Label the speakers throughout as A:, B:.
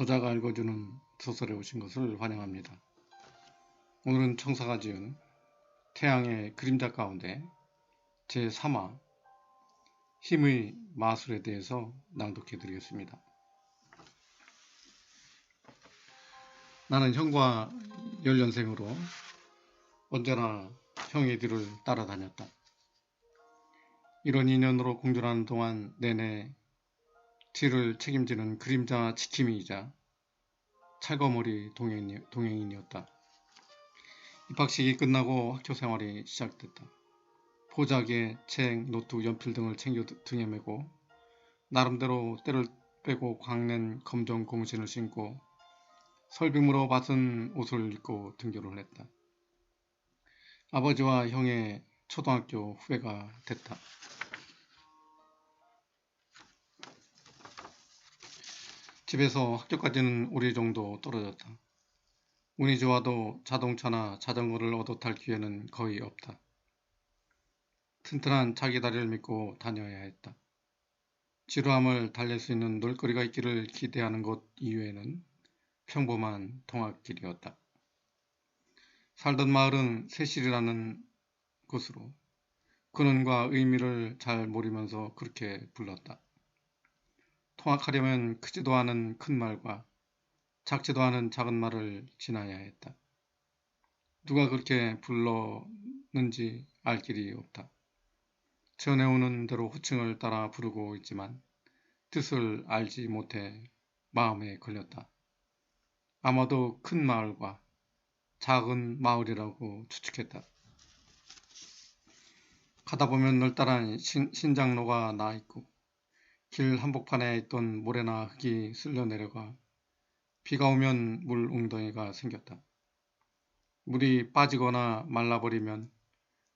A: 저자가 읽어주는 소설에 오신 것을 환영합니다. 오늘은 청사가 지은 태양의 그림자 가운데 제3화 힘의 마술에 대해서 낭독해 드리겠습니다. 나는 형과 연년생으로 언제나 형의 뒤를 따라다녔다. 이런 인연으로 공존하는 동안 내내 뒤를 책임지는 그림자 지킴이이자 찰거머리 동행인이었다. 입학식이 끝나고 학교 생활이 시작됐다. 보자기에 책, 노트, 연필 등을 챙겨 등에 메고 나름대로 때를 빼고 광낸 검정 고무신을 신고 설빔으로 받은 옷을 입고 등교를 했다. 아버지와 형의 초등학교 후배가 됐다. 집에서 학교까지는 5리 정도 떨어졌다. 운이 좋아도 자동차나 자전거를 얻어 탈 기회는 거의 없다. 튼튼한 자기 다리를 믿고 다녀야 했다. 지루함을 달랠 수 있는 놀거리가 있기를 기대하는 것 이외에는 평범한 동학길이었다. 살던 마을은 새실이라는 곳으로 근원과 의미를 잘 모르면서 그렇게 불렀다. 통학하려면 크지도 않은 큰 말과 작지도 않은 작은 말을 지나야 했다. 누가 그렇게 불렀는지 알 길이 없다. 전해오는 대로 호칭을 따라 부르고 있지만 뜻을 알지 못해 마음에 걸렸다. 아마도 큰 마을과 작은 마을이라고 추측했다. 가다 보면 널따란 신장로가 나 있고 길 한복판에 있던 모래나 흙이 쓸려 내려가 비가 오면 물 웅덩이가 생겼다. 물이 빠지거나 말라버리면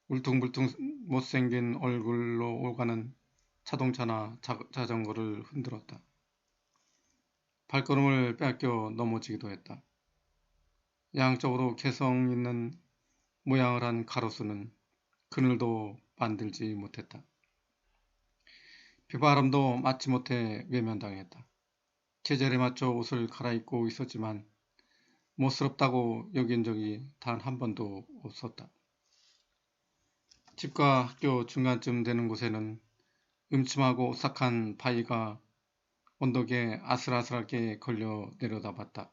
A: 울퉁불퉁 못생긴 얼굴로 오가는 자동차나 자전거를 흔들었다. 발걸음을 빼앗겨 넘어지기도 했다. 양쪽으로 개성 있는 모양을 한 가로수는 그늘도 만들지 못했다. 비바람도 맞지 못해 외면당했다. 계절에 맞춰 옷을 갈아입고 있었지만 멋스럽다고 여긴 적이 단 한 번도 없었다. 집과 학교 중간쯤 되는 곳에는 음침하고 오싹한 바위가 언덕에 아슬아슬하게 걸려 내려다봤다.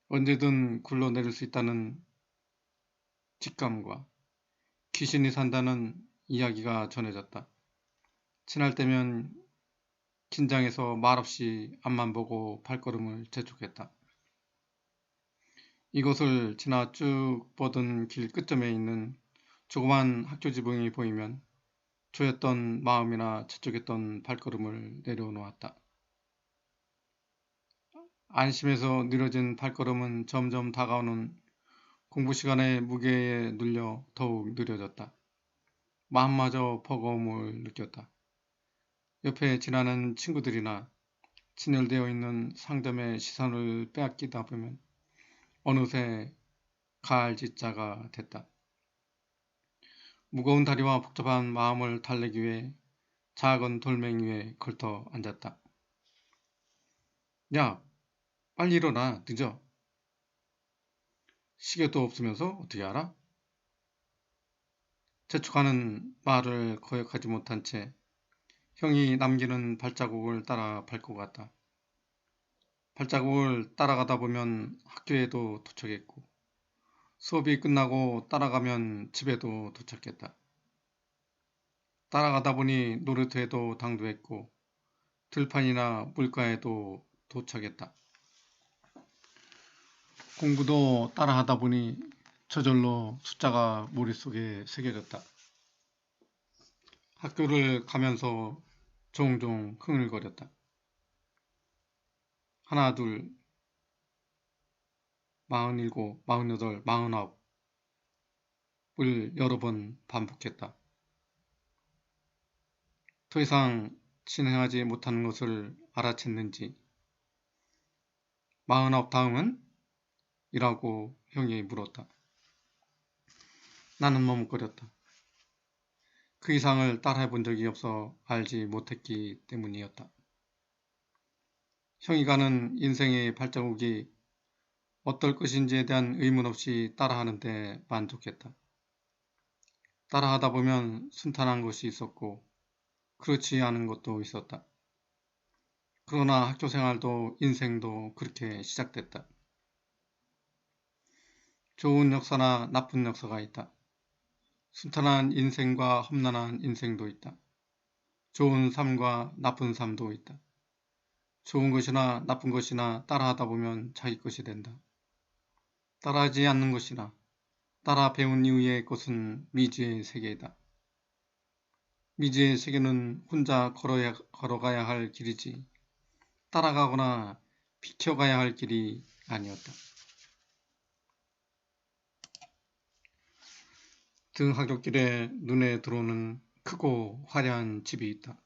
A: 언제든 굴러내릴 수 있다는 직감과 귀신이 산다는 이야기가 전해졌다. 지날 때면 긴장해서 말없이 앞만 보고 발걸음을 재촉했다. 이곳을 지나 쭉 뻗은 길 끝점에 있는 조그만 학교 지붕이 보이면 조였던 마음이나 재촉했던 발걸음을 내려놓았다. 안심해서 느려진 발걸음은 점점 다가오는 공부 시간의 무게에 눌려 더욱 느려졌다. 마음마저 버거움을 느꼈다. 옆에 지나는 친구들이나 진열되어 있는 상점의 시선을 빼앗기다 보면 어느새 가을짓자가 됐다. 무거운 다리와 복잡한 마음을 달래기 위해 작은 돌멩이 위에 걸터 앉았다. 야, 빨리 일어나, 늦어. 시계도 없으면서 어떻게 알아? 재촉하는 말을 거역하지 못한 채 형이 남기는 발자국을 따라 밟고 갔다. 발자국을 따라가다 보면 학교에도 도착했고 수업이 끝나고 따라가면 집에도 도착했다. 따라가다 보니 놀이터에도 당도했고 들판이나 물가에도 도착했다. 공부도 따라하다 보니 저절로 숫자가 머릿속에 새겨졌다. 학교를 가면서 종종 흥얼거렸다. 하나, 둘, 47, 48, 49을 여러 번 반복했다. 더 이상 진행하지 못하는 것을 알아챘는지 49 다음은? 이라고 형이 물었다. 나는 머뭇거렸다. 그 이상을 따라해본 적이 없어 알지 못했기 때문이었다. 형이 가는 인생의 발자국이 어떨 것인지에 대한 의문 없이 따라하는데 만족했다. 따라하다 보면 순탄한 것이 있었고 그렇지 않은 것도 있었다. 그러나 학교 생활도 인생도 그렇게 시작됐다. 좋은 역사나 나쁜 역사가 있다. 순탄한 인생과 험난한 인생도 있다. 좋은 삶과 나쁜 삶도 있다. 좋은 것이나 나쁜 것이나 따라하다 보면 자기 것이 된다. 따라하지 않는 것이나 따라 배운 이후의 것은 미지의 세계이다. 미지의 세계는 혼자 걸어가야 할 길이지 따라가거나 비켜가야 할 길이 아니었다. 등하굣길에 눈에 들어오는 크고 화려한 집이 있다.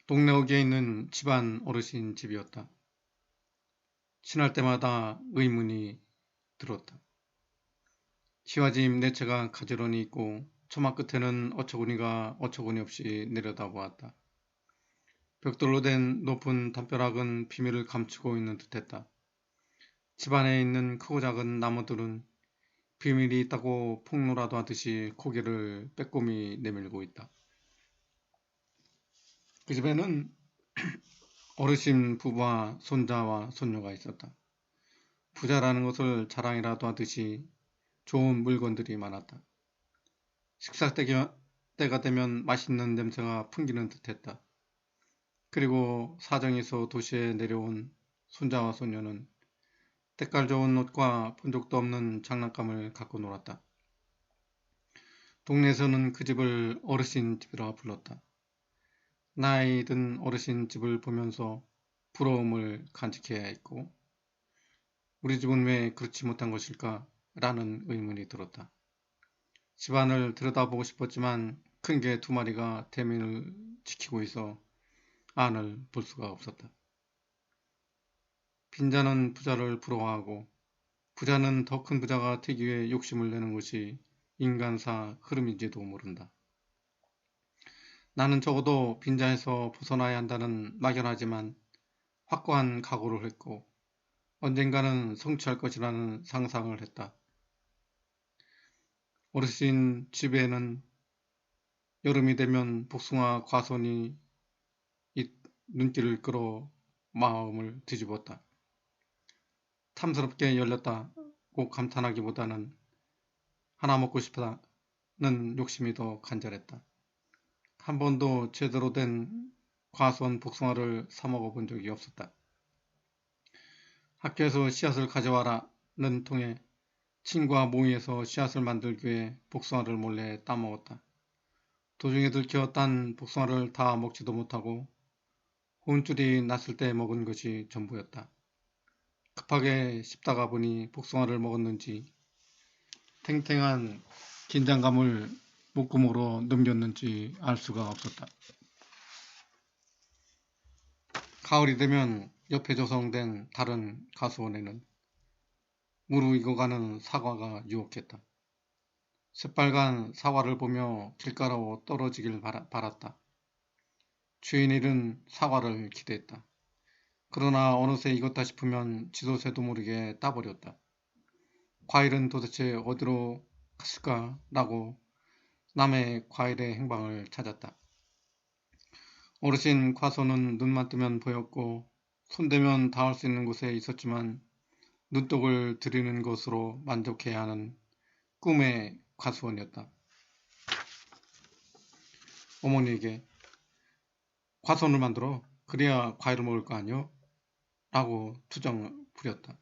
A: 동네 어귀에 있는 집안 어르신 집이었다. 지날 때마다 의문이 들었다. 기와집 네 채가 가지런히 있고 처마 끝에는 어처구니가 어처구니 없이 내려다보았다. 벽돌로 된 높은 담벼락은 비밀을 감추고 있는 듯했다. 집안에 있는 크고 작은 나무들은 비밀이 있다고 폭로라도 하듯이 고개를 빼꼼히 내밀고 있다. 그 집에는 어르신 부부와 손자와 손녀가 있었다. 부자라는 것을 자랑이라도 하듯이 좋은 물건들이 많았다. 식사 때가 되면 맛있는 냄새가 풍기는 듯했다. 그리고 사정에서 도시에 내려온 손자와 손녀는 때깔 좋은 옷과 본 적도 없는 장난감을 갖고 놀았다. 동네에서는 그 집을 어르신 집이라 불렀다. 나이 든 어르신 집을 보면서 부러움을 간직해야 했고 우리 집은 왜 그렇지 못한 것일까? 라는 의문이 들었다. 집안을 들여다보고 싶었지만 큰 개 2마리가 대면을 지키고 있어 안을 볼 수가 없었다. 빈자는 부자를 부러워하고 부자는 더 큰 부자가 되기 위해 욕심을 내는 것이 인간사 흐름인지도 모른다. 나는 적어도 빈자에서 벗어나야 한다는 막연하지만 확고한 각오를 했고 언젠가는 성취할 것이라는 상상을 했다. 어르신 집에는 여름이 되면 복숭아 과선이 눈길을 끌어 마음을 뒤집었다. 탐스럽게 열렸다고 감탄하기보다는 하나 먹고 싶다는 욕심이 더 간절했다. 한 번도 제대로 된 과수원 복숭아를 사 먹어본 적이 없었다. 학교에서 씨앗을 가져와라는 통에 친구와 모의해서 씨앗을 만들기 위해 복숭아를 몰래 따먹었다. 도중에 들켜 딴 복숭아를 다 먹지도 못하고 혼쭐이 났을 때 먹은 것이 전부였다. 급하게 씹다가 보니 복숭아를 먹었는지 탱탱한 긴장감을 목구멍으로 넘겼는지 알 수가 없었다. 가을이 되면 옆에 조성된 다른 가수원에는 무르익어가는 사과가 유혹했다. 새빨간 사과를 보며 길가로 떨어지길 바랐다. 주인일은 사과를 기대했다. 그러나 어느새 익었다 싶으면 지도새도 모르게 따버렸다. 과일은 도대체 어디로 갔을까라고 남의 과일의 행방을 찾았다. 어르신 과소는 눈만 뜨면 보였고 손대면 닿을 수 있는 곳에 있었지만 눈독을 들이는 것으로 만족해야 하는 꿈의 과수원이었다. 어머니에게 과수원을 만들어 그래야 과일을 먹을 거 아니오? 라고 투정을 부렸다.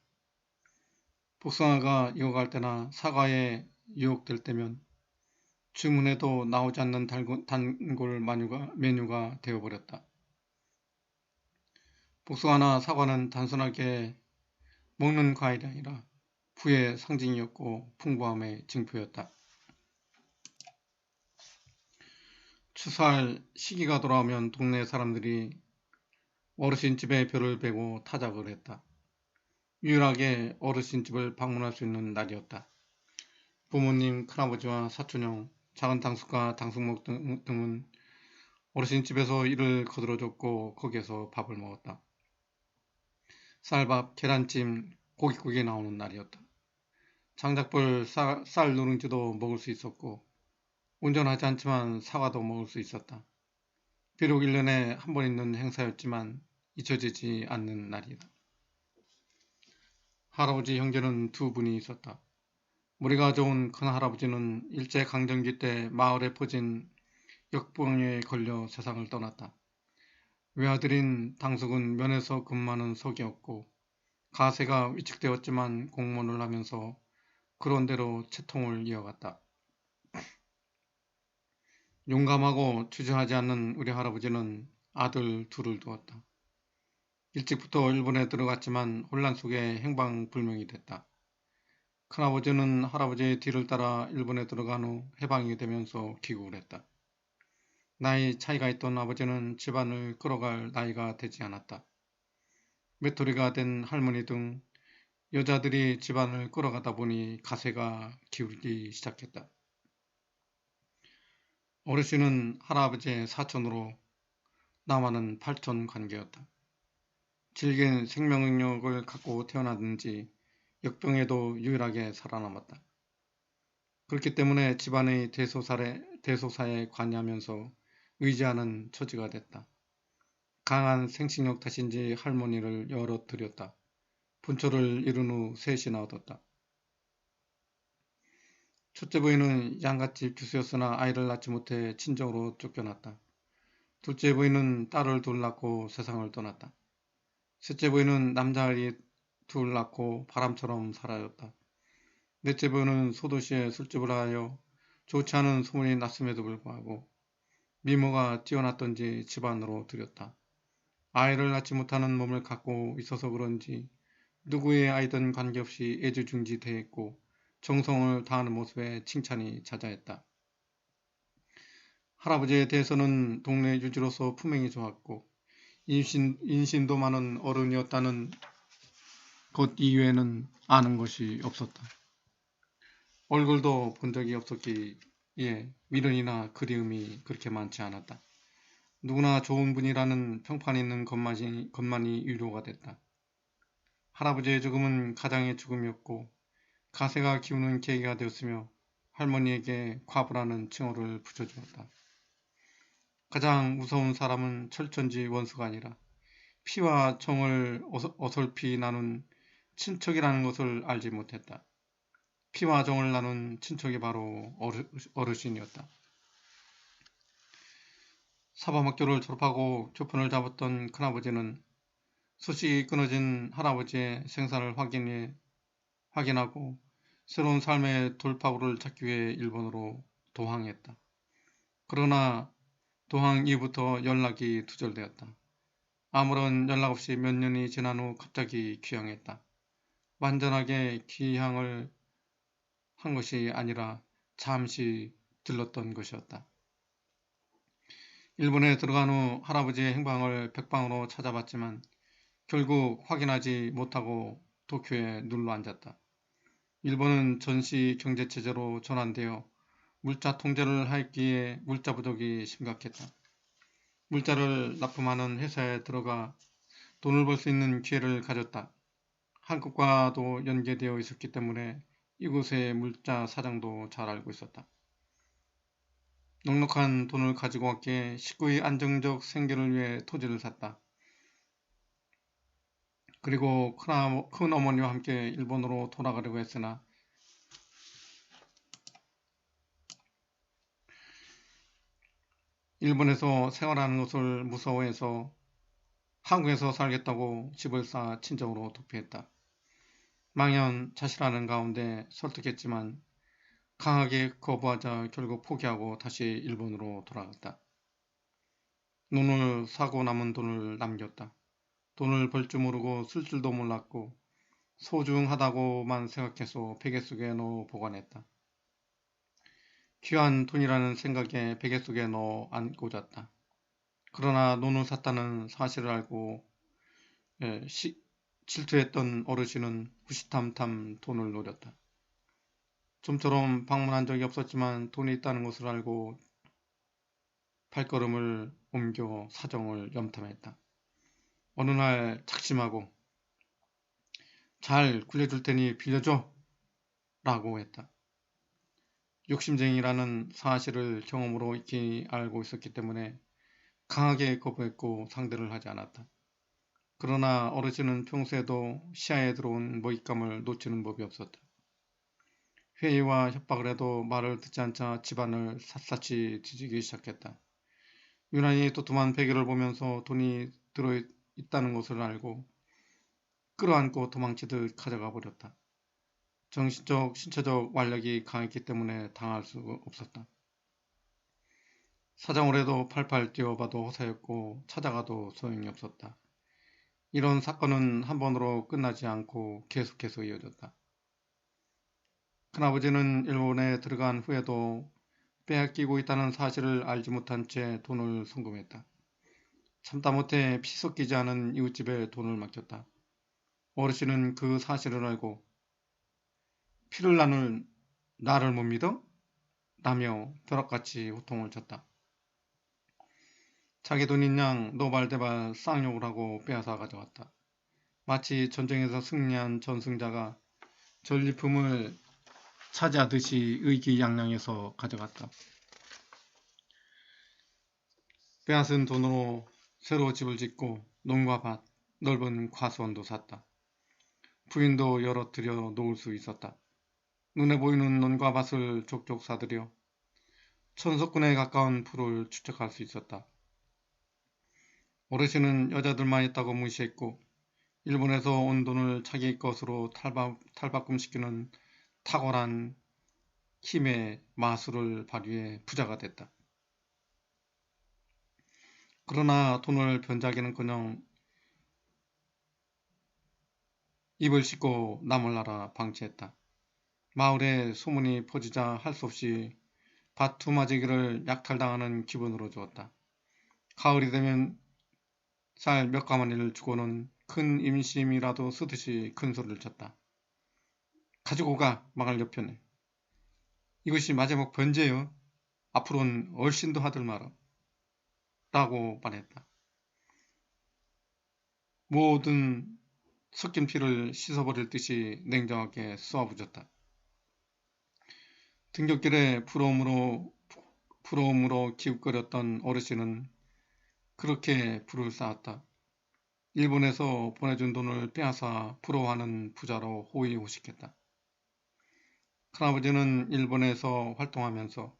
A: 복숭아가 익어갈 때나 사과에 유혹될 때면 주문해도 나오지 않는 단골 메뉴가 되어버렸다. 복숭아나 사과는 단순하게 먹는 과일이 아니라 부의 상징이었고 풍부함의 징표였다. 추수할 시기가 돌아오면 동네 사람들이 어르신 집에 별을 베고 타작을 했다. 유일하게 어르신 집을 방문할 수 있는 날이었다. 부모님, 큰아버지와 사촌형, 작은 당숙과 당숙목 등은 어르신 집에서 일을 거들어줬고 거기에서 밥을 먹었다. 쌀밥, 계란찜, 고깃국이 나오는 날이었다. 장작불 쌀 누룽지도 먹을 수 있었고 온전하지 않지만 사과도 먹을 수 있었다. 비록 1년에 한 번 있는 행사였지만 잊혀지지 않는 날이다. 할아버지 형제는 두 분이 있었다. 머리가 좋은 큰할아버지는 일제강점기 때 마을에 퍼진 역병에 걸려 세상을 떠났다. 외아들인 당숙은 면에서 근무하는 석이었고 가세가 위축되었지만 공무원을 하면서 그런대로 채통을 이어갔다. 용감하고 주저하지 않는 우리 할아버지는 아들 둘을 두었다. 일찍부터 일본에 들어갔지만 혼란 속에 행방불명이 됐다. 큰아버지는 할아버지의 뒤를 따라 일본에 들어간 후 해방이 되면서 귀국을 했다. 나이 차이가 있던 아버지는 집안을 끌어갈 나이가 되지 않았다. 외톨이가 된 할머니 등 여자들이 집안을 끌어가다 보니 가세가 기울기 시작했다. 어르신은 할아버지의 사촌으로 나와는 팔촌 관계였다. 질긴 생명력을 갖고 태어났는지 역병에도 유일하게 살아남았다. 그렇기 때문에 집안의 대소사에 관여하면서 의지하는 처지가 됐다. 강한 생식력 탓인지 할머니를 여럿 들였다. 분초를 이룬 후 셋이나 얻었다. 첫째 부인은 양갓집 교수였으나 아이를 낳지 못해 친정으로 쫓겨났다. 둘째 부인은 딸을 둘 낳고 세상을 떠났다. 셋째 부인은 남자아이 둘 낳고 바람처럼 사라졌다. 넷째 부인은 소도시에 술집을 하여 좋지 않은 소문이 났음에도 불구하고 미모가 뛰어났던지 집안으로 들였다. 아이를 낳지 못하는 몸을 갖고 있어서 그런지 누구의 아이든 관계없이 애지중지대했고 정성을 다하는 모습에 칭찬이 자자했다. 할아버지에 대해서는 동네 유지로서 품행이 좋았고 인신도 많은 어른이었다는 것 이외에는 아는 것이 없었다. 얼굴도 본 적이 없었기에 미련이나 그리움이 그렇게 많지 않았다. 누구나 좋은 분이라는 평판 있는 것만이 위로가 됐다. 할아버지의 죽음은 가장의 죽음이었고 가세가 기우는 계기가 되었으며 할머니에게 과부라는 칭호를 붙여주었다. 가장 무서운 사람은 철천지 원수가 아니라 피와 정을 어설피 나눈 친척이라는 것을 알지 못했다. 피와 정을 나눈 친척이 바로 어르신이었다. 사범학교를 졸업하고 교편을 잡았던 큰아버지는 소식이 끊어진 할아버지의 생사를 확인하고 새로운 삶의 돌파구를 찾기 위해 일본으로 도항했다. 그러나 도항 이후부터 연락이 두절되었다. 아무런 연락 없이 몇 년이 지난 후 갑자기 귀향했다. 완전하게 귀향을 한 것이 아니라 잠시 들렀던 것이었다. 일본에 들어간 후 할아버지의 행방을 백방으로 찾아봤지만 결국 확인하지 못하고 도쿄에 눌러앉았다. 일본은 전시 경제체제로 전환되어 물자 통제를 하기에 물자 부족이 심각했다. 물자를 납품하는 회사에 들어가 돈을 벌 수 있는 기회를 가졌다. 한국과도 연계되어 있었기 때문에 이곳의 물자 사정도 잘 알고 있었다. 넉넉한 돈을 가지고 왔기에 식구의 안정적 생계를 위해 토지를 샀다. 그리고 큰어머니와 함께 일본으로 돌아가려고 했으나 일본에서 생활하는 것을 무서워해서 한국에서 살겠다고 집을 쌓아 친정으로 도피했다. 망연자실하는 가운데 설득했지만 강하게 거부하자 결국 포기하고 다시 일본으로 돌아갔다. 논을 사고 남은 돈을 남겼다. 돈을 벌 줄 모르고 쓸 줄도 몰랐고 소중하다고만 생각해서 베개 속에 넣어 보관했다. 귀한 돈이라는 생각에 베개 속에 넣어 안고 잤다. 그러나 논을 샀다는 사실을 알고 질투했던 어르신은 후시탐탐 돈을 노렸다. 좀처럼 방문한 적이 없었지만 돈이 있다는 것을 알고 발걸음을 옮겨 사정을 염탐했다. 어느 날 작심하고 잘 굴려줄 테니 빌려줘 라고 했다. 욕심쟁이라는 사실을 경험으로 익히 알고 있었기 때문에 강하게 거부했고 상대를 하지 않았다. 그러나 어르신은 평소에도 시야에 들어온 먹잇감을 놓치는 법이 없었다. 회의와 협박을 해도 말을 듣지 않자 집안을 샅샅이 뒤지기 시작했다. 유난히 도톰한 베개를 보면서 돈이 들어있다는 것을 알고 끌어안고 도망치듯 가져가 버렸다. 정신적, 신체적 완력이 강했기 때문에 당할 수 없었다. 사정을 해도 팔팔 뛰어봐도 허사였고 찾아가도 소용이 없었다. 이런 사건은 한 번으로 끝나지 않고 계속해서 이어졌다. 큰아버지는 일본에 들어간 후에도 빼앗기고 있다는 사실을 알지 못한 채 돈을 송금했다. 참다 못해 피 섞이지 않은 이웃집에 돈을 맡겼다. 어르신은 그 사실을 알고 피를 나눌 나를 못 믿어? 라며 벼락같이 호통을 쳤다. 자기 돈인 양 노발대발 쌍욕을 하고 빼앗아 가져갔다. 마치 전쟁에서 승리한 전승자가 전리품을 차지하듯이 의기양양해서 가져갔다. 빼앗은 돈으로 새로 집을 짓고 논과 밭, 넓은 과수원도 샀다. 부인도 여러 들여 놓을 수 있었다. 눈에 보이는 논과 밭을 족족 사들여 천석군에 가까운 부를 축적할 수 있었다. 어르신은 여자들만 있다고 무시했고 일본에서 온 돈을 자기 것으로 탈바꿈시키는 탁월한 힘의 마술을 발휘해 부자가 됐다. 그러나 돈을 변자기는커녕 입을 씻고 남을 나라 방치했다. 마을에 소문이 퍼지자 할 수 없이 밭 두마지기를 약탈당하는 기분으로 주었다. 가을이 되면 쌀 몇 가마니를 주고는 큰 임심이라도 쓰듯이 큰 소리를 쳤다. 가지고 가, 망할 옆편에. 이것이 마지막 번제요. 앞으로는 얼씬도 하들 마라. 라고 말했다. 모든 섞인 피를 씻어버릴 듯이 냉정하게 쏘아부었다. 등굣길에 부러움으로 기웃거렸던 어르신은 그렇게 불을 쌓았다. 일본에서 보내준 돈을 빼앗아 부러워하는 부자로 호의호식했다. 큰아버지는 일본에서 활동하면서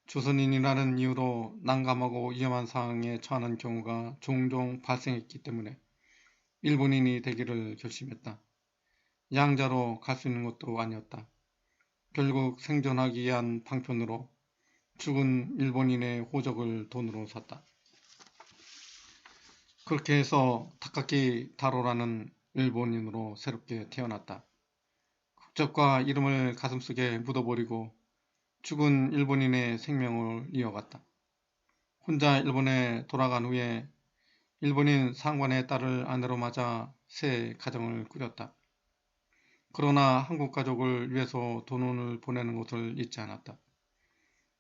A: 조선인이라는 이유로 난감하고 위험한 상황에 처하는 경우가 종종 발생했기 때문에 일본인이 되기를 결심했다. 양자로 갈 수 있는 것도 아니었다. 결국 생존하기 위한 방편으로 죽은 일본인의 호적을 돈으로 샀다. 그렇게 해서 타카키 타로라는 일본인으로 새롭게 태어났다. 국적과 이름을 가슴속에 묻어버리고 죽은 일본인의 생명을 이어갔다. 혼자 일본에 돌아간 후에 일본인 상관의 딸을 아내로 맞아 새 가정을 꾸렸다. 그러나 한국 가족을 위해서 돈을 보내는 것을 잊지 않았다.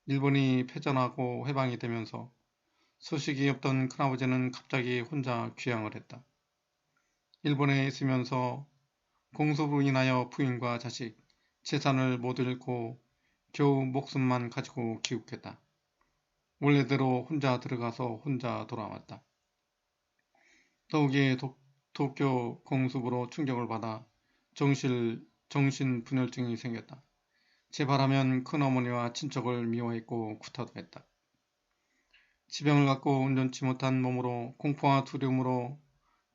A: 일본이 패전하고 해방이 되면서 소식이 없던 큰아버지는 갑자기 혼자 귀향을 했다. 일본에 있으면서 공소로 인하여 부인과 자식, 재산을 모두 잃고 겨우 목숨만 가지고 귀국했다. 원래대로 혼자 들어가서 혼자 돌아왔다. 더욱이 도쿄 공습으로 충격을 받아 정신분열증이 생겼다. 제발하면 큰어머니와 친척을 미워했고 구타도 했다. 지병을 갖고 온전치 못한 몸으로 공포와 두려움으로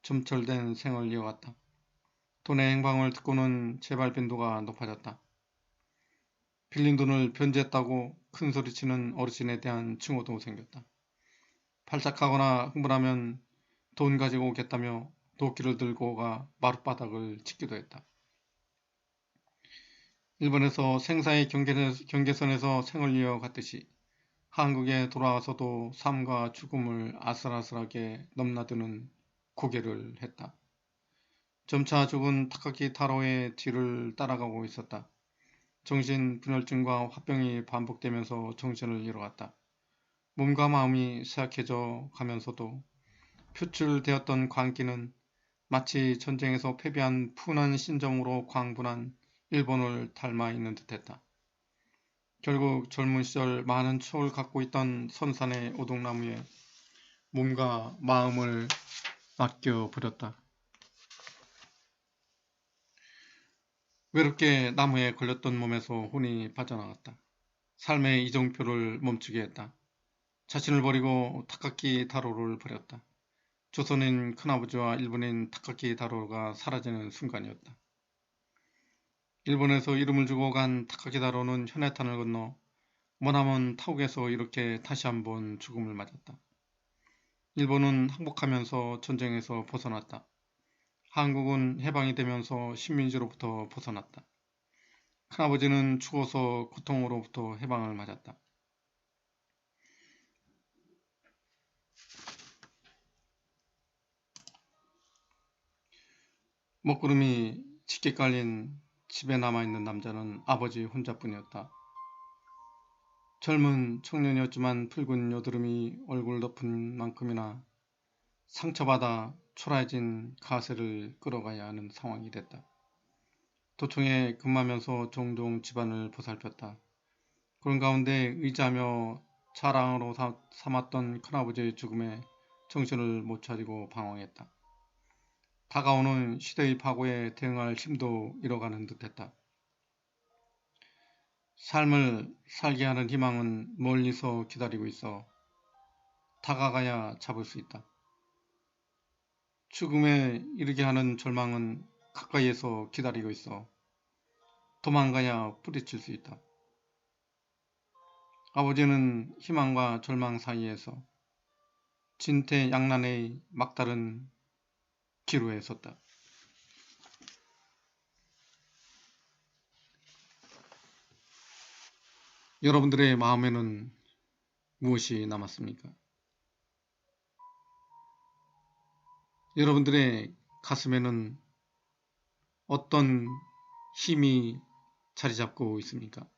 A: 점철된 생을 이어갔다. 돈의 행방을 듣고는 재발 빈도가 높아졌다. 빌린 돈을 변제했다고 큰소리치는 어르신에 대한 증오도 생겼다. 발작하거나 흥분하면 돈 가지고 오겠다며 도끼를 들고 가 마룻바닥을 치기도 했다. 일본에서 생사의 경계선에서 생을 이어갔듯이 한국에 돌아와서도 삶과 죽음을 아슬아슬하게 넘나드는 고개를 했다. 점차 죽은 타카키 타로의 뒤를 따라가고 있었다. 정신분열증과 화병이 반복되면서 정신을 잃어갔다. 몸과 마음이 쇠약해져 가면서도 표출되었던 광기는 마치 전쟁에서 패배한 푸른 신정으로 광분한 일본을 닮아 있는 듯했다. 결국 젊은 시절 많은 추억을 갖고 있던 선산의 오동나무에 몸과 마음을 맡겨버렸다. 외롭게 나무에 걸렸던 몸에서 혼이 빠져나갔다. 삶의 이정표를 멈추게 했다. 자신을 버리고 타카키 다로를 버렸다. 조선인 큰아버지와 일본인 타카키 다로가 사라지는 순간이었다. 일본에서 이름을 주고 간 타카키 다로는 현해탄을 건너 머나먼 타국에서 이렇게 다시 한번 죽음을 맞았다. 일본은 항복하면서 전쟁에서 벗어났다. 한국은 해방이 되면서 식민지로부터 벗어났다. 큰아버지는 죽어서 고통으로부터 해방을 맞았다. 먹구름이 짙게 깔린 집에 남아있는 남자는 아버지 혼자뿐이었다. 젊은 청년이었지만 붉은 여드름이 얼굴 덮은 만큼이나 상처받아 초라해진 가세를 끌어가야 하는 상황이 됐다. 도청에 근무하면서 종종 집안을 보살폈다. 그런 가운데 의지하며 자랑으로 삼았던 큰아버지의 죽음에 정신을 못 차리고 방황했다. 다가오는 시대의 파고에 대응할 힘도 잃어가는 듯했다. 삶을 살게 하는 희망은 멀리서 기다리고 있어 다가가야 잡을 수 있다. 죽음에 이르게 하는 절망은 가까이에서 기다리고 있어 도망가야 뿌리칠 수 있다. 아버지는 희망과 절망 사이에서 진퇴양난의 막다른 기로에 섰다. 여러분들의 마음에는 무엇이 남았습니까? 여러분들의 가슴에는 어떤 힘이 자리 잡고 있습니까?